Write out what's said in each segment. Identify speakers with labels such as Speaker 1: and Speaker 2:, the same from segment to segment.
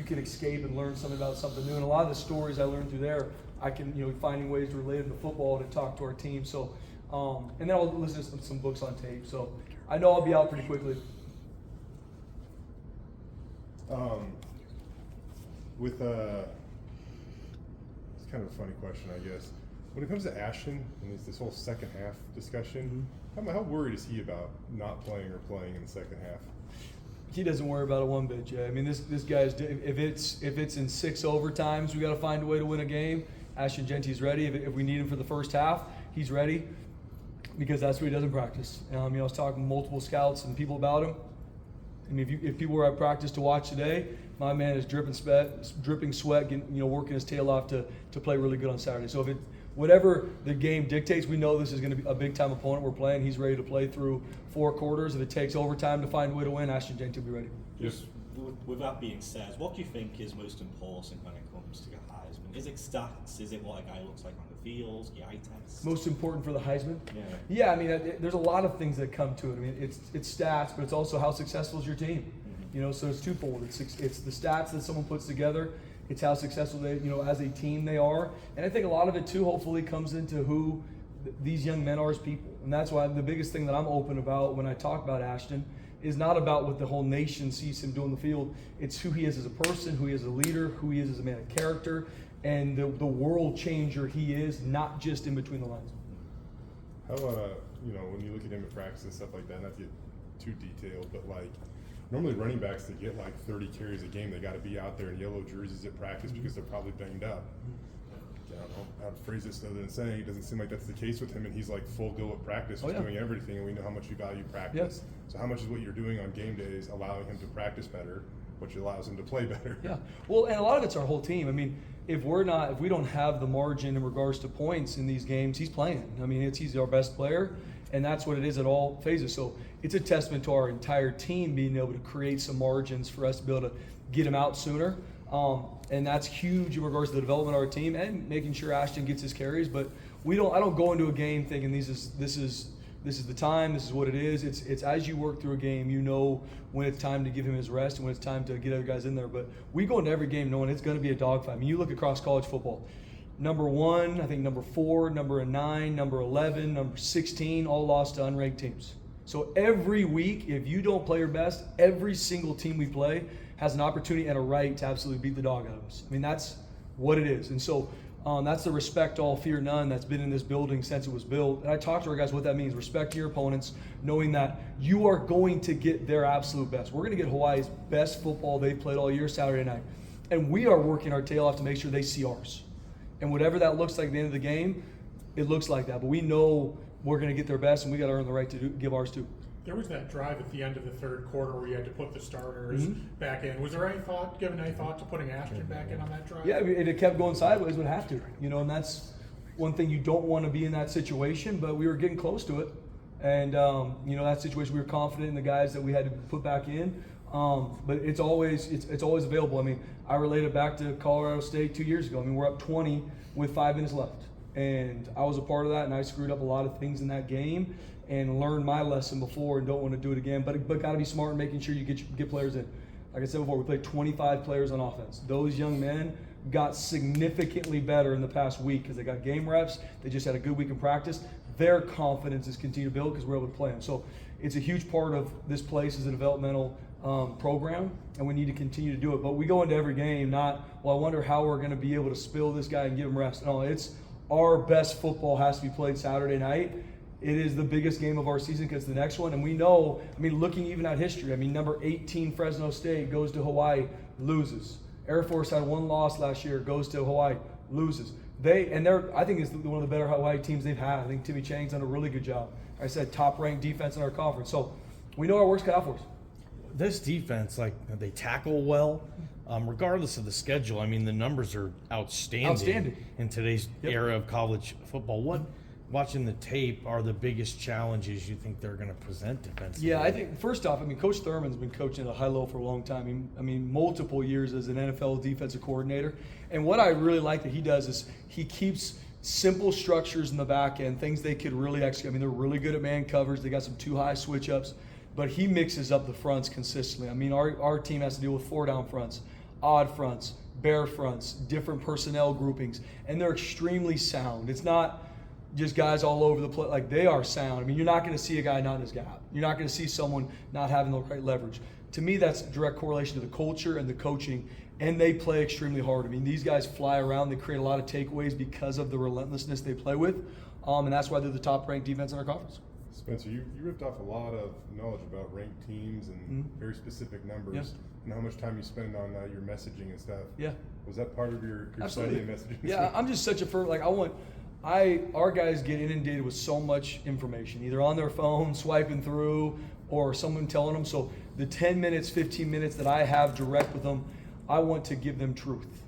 Speaker 1: you can escape and learn something about something new. And a lot of the stories I learned through there, I can, finding ways to relate them to football to talk to our team. So, and then I'll listen to some books on tape. So I know I'll be out pretty quickly.
Speaker 2: It's kind of a funny question, I guess. When it comes to Ashton and this whole second half discussion, how worried is he about not playing or playing in the second half?
Speaker 1: He doesn't worry about it one bit, Jay. I mean, this guy's, if it's in 6 overtimes, we got to find a way to win a game. Ashton Jeanty's ready. If we need him for the first half, he's ready, because that's what he does in practice. I was talking to multiple scouts and people about him. I mean, if people were at practice to watch today, my man is dripping sweat, working his tail off to play really good on Saturday. So whatever the game dictates, we know this is going to be a big-time opponent we're playing. He's ready to play through 4 quarters. If it takes overtime to find a way to win, Ashton Jeanty will be ready.
Speaker 3: Just with that being said, what do you think is most important when it comes to the Heisman? Is it stats? Is it what a guy looks like on the field? The eye test?
Speaker 1: Most important for the Heisman?
Speaker 3: Yeah.
Speaker 1: Yeah, I mean, there's a lot of things that come to it. I mean, it's stats, but it's also how successful is your team. So it's twofold. It's the stats that someone puts together. It's how successful they, as a team they are. And I think a lot of it too, hopefully, comes into who these young men are as people. And that's why the biggest thing that I'm open about when I talk about Ashton is not about what the whole nation sees him do on the field. It's who he is as a person, who he is as a leader, who he is as a man of character, and the world changer he is, not just in between the lines.
Speaker 2: How, when you look at him in practice and stuff like that, not to get too detailed, but normally running backs that get 30 carries a game, they got to be out there in yellow jerseys at practice because they're probably banged up. I don't know how to phrase this other than saying it doesn't seem like that's the case with him, and he's full go at practice, he's doing everything, and we know how much you value practice. So how much is what you're doing on game days allowing him to practice better, which allows him to play better?
Speaker 1: Yeah, well, and a lot of it's our whole team. I mean, if we don't have the margin in regards to points in these games, he's playing. I mean, he's our best player, and that's what it is at all phases. So it's a testament to our entire team being able to create some margins for us to be able to get him out sooner. And that's huge in regards to the development of our team and making sure Ashton gets his carries. But I don't go into a game thinking this is the time, this is what it is. It's as you work through a game, when it's time to give him his rest and when it's time to get other guys in there. But we go into every game knowing it's going to be a dogfight. I mean, you look across college football. Number 1, I think number 4, number 9, number 11, number 16, all lost to unranked teams. So every week, if you don't play your best, every single team we play has an opportunity and a right to absolutely beat the dog out of us. I mean, that's what it is. And so that's the respect all, fear none that's been in this building since it was built. And I talk to our guys what that means. Respect your opponents, knowing that you are going to get their absolute best. We're going to get Hawaii's best football they've played all year Saturday night. And we are working our tail off to make sure they see ours. And whatever that looks like at the end of the game, it looks like that. But we know we're going to get their best, and we got to earn the right to give ours too.
Speaker 4: There was that drive at the end of the third quarter where you had to put the starters back in. Was there given any thought to putting Ashton back in on that drive?
Speaker 1: Yeah, I mean, if it kept going sideways, we'd have to. And that's one thing, you don't want to be in that situation, but we were getting close to it. And, that situation, we were confident in the guys that we had to put back in. But it's always available. I mean, I related back to Colorado State 2 years ago. I mean, we're up 20 with 5 minutes left. And I was a part of that, and I screwed up a lot of things in that game and learned my lesson before and don't want to do it again. But got to be smart in making sure you get players in. Like I said before, we played 25 players on offense. Those young men got significantly better in the past week because they got game reps. They just had a good week in practice. Their confidence is continuing to build because we're able to play them. So it's a huge part of this place as a developmental program, and we need to continue to do it. But we go into every game I wonder how we're going to be able to spill this guy and give him rest. No, it's our best football has to be played Saturday night. It is the biggest game of our season because the next one, and we know, looking even at history, number 18 Fresno State goes to Hawaii, loses. Air Force had 1 loss last year, goes to Hawaii, loses. I think it's one of the better Hawaii teams they've had. I think Timmy Chang's done a really good job. Like I said, top-ranked defense in our conference. So we know our work's cut out for us.
Speaker 5: This defense, they tackle well, regardless of the schedule. The numbers are outstanding in today's era of college football. Watching the tape, are the biggest challenges you think they're going to present defensively?
Speaker 1: Yeah, I think first off, Coach Thurman's been coaching at a high level for a long time. Multiple years as an NFL defensive coordinator. And what I really like that he does is he keeps simple structures in the back end, things they could really execute. They're really good at man covers. They got some too high switch ups, but he mixes up the fronts consistently. Our team has to deal with 4 down fronts, odd fronts, bear fronts, different personnel groupings, and they're extremely sound. It's not just guys all over the place. Like, they are sound. I mean, you're not going to see a guy not in his gap. You're not going to see someone not having the right leverage. To me, that's a direct correlation to the culture and the coaching, and they play extremely hard. I mean, these guys fly around. They create a lot of takeaways because of the relentlessness they play with, and that's why they're the top-ranked defense in our conference.
Speaker 2: Spencer, you ripped off a lot of knowledge about ranked teams and very specific numbers, and how much time you spend on your messaging and stuff.
Speaker 1: Yeah.
Speaker 2: Was that part of your
Speaker 1: Absolutely.
Speaker 2: Sunday messaging?
Speaker 1: Yeah, I'm just such a firm, like, our guys get inundated with so much information, either on their phone, swiping through, or someone telling them. So the 10 minutes, 15 minutes that I have direct with them, I want to give them truth.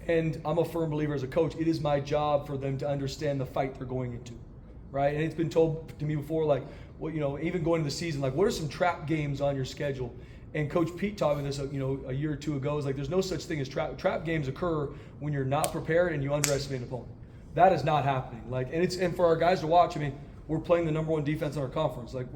Speaker 1: And I'm a firm believer as a coach, it is my job for them to understand the fight they're going into, right? And it's been told to me before, like, well, you know, even going into the season, like, what are some trap games on your schedule? And Coach Pete taught me this, you know, a year or two ago. Is like, there's no such thing as trap games occur when you're not prepared and you underestimate an opponent. That is not happening. Like, and for our guys to watch, I mean, we're playing the #1 defense in our conference. Like,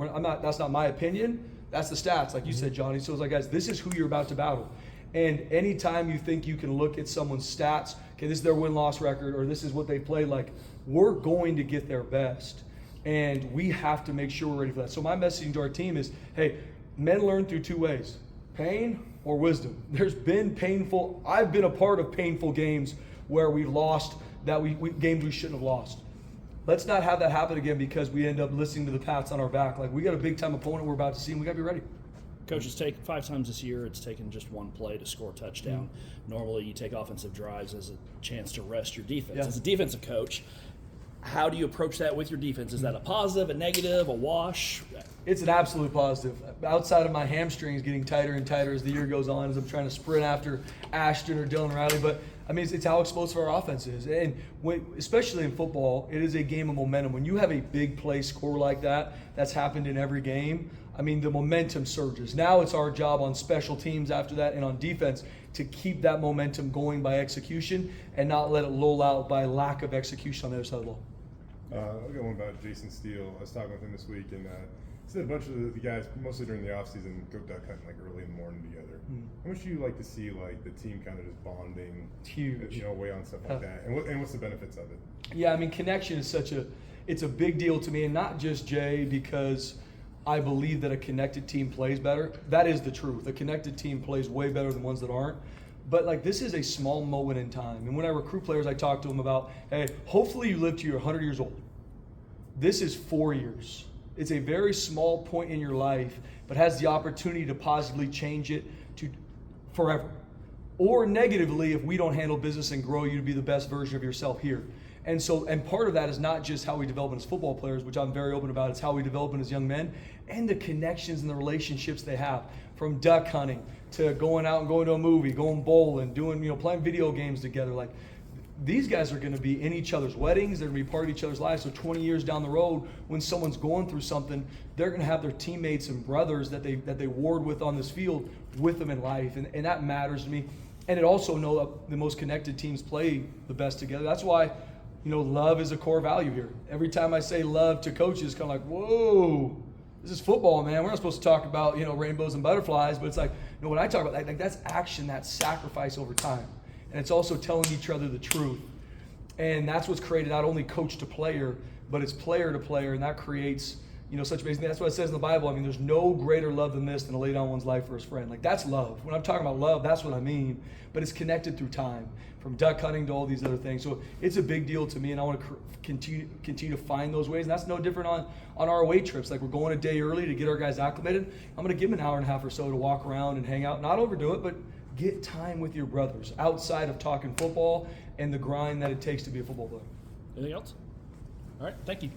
Speaker 1: that's not my opinion. That's the stats, like you said, Johnny. So it's like, guys, this is who you're about to battle. And anytime you think you can look at someone's stats, okay, this is their win-loss record, or this is what they played, like, we're going to get their best. And we have to make sure we're ready for that. So my messaging to our team is, hey, men learn through 2 ways, pain or wisdom. There's been painful, I've been a part of painful games where we lost, games we shouldn't have lost. Let's not have that happen again because we end up listening to the pats on our back. Like, we got a big-time opponent we're about to see, and we got to be ready.
Speaker 6: Coach, it's taken 5 times this year. It's taken just 1 play to score a touchdown. Normally, you take offensive drives as a chance to rest your defense.
Speaker 1: Yeah.
Speaker 6: As a defensive coach, how do you approach that with your defense? Is that a positive, a negative, a wash?
Speaker 1: It's an absolute positive. Outside of my hamstrings getting tighter and tighter as the year goes on, as I'm trying to sprint after Ashton or Dylan Riley, but I mean, it's how explosive our offense is. And especially in football, it is a game of momentum. When you have a big play score like that, that's happened in every game, I mean, the momentum surges. Now it's our job on special teams after that and on defense to keep that momentum going by execution and not let it lull out by lack of execution on the other side of the ball.
Speaker 2: I got one about Jason Steele. I was talking with him this week, and he said a bunch of the guys, mostly during the offseason, go duck hunting like early in the morning together. How much do you like to see like the team kind of just bonding,
Speaker 1: It's huge.
Speaker 2: you know, away on stuff like that? And what's the benefits of it?
Speaker 1: Yeah, I mean, connection is it's a big deal to me, and not just, Jay, because I believe that a connected team plays better. That is the truth. A connected team plays way better than ones that aren't. But like, this is a small moment in time. And when I recruit players, I talk to them about, hey, hopefully you live to your 100 years old. This is 4 years. It's a very small point in your life, but has the opportunity to positively change it to forever. Or negatively, if we don't handle business and grow you to be the best version of yourself here. And part of that is not just how we develop as football players, which I'm very open about, it's how we develop as young men, and the connections and the relationships they have. From duck hunting to going out and going to a movie, going bowling, doing, playing video games together. Like, these guys are going to be in each other's weddings, they're going to be part of each other's lives. So 20 years down the road, when someone's going through something, they're going to have their teammates and brothers that they warred with on this field with them in life. And that matters to me. And it also know that the most connected teams play the best together. That's why, love is a core value here. Every time I say love to coaches, it's kind of like, whoa, this is football, man. We're not supposed to talk about, rainbows and butterflies, but it's like, when I talk about that, that's action, that's sacrifice over time. And it's also telling each other the truth. And that's what's created not only coach to player, but it's player to player, and that creates, such amazing. That's what it says in the Bible. I mean, there's no greater love than this than to lay down one's life for his friend. Like, that's love. When I'm talking about love, that's what I mean. But it's connected through time, from duck hunting to all these other things. So it's a big deal to me, and I want to continue to find those ways. And that's no different on our away trips. Like, we're going a day early to get our guys acclimated. I'm going to give them an hour and a half or so to walk around and hang out. Not overdo it, but get time with your brothers outside of talking football and the grind that it takes to be a football player.
Speaker 6: Anything else? All right, thank you.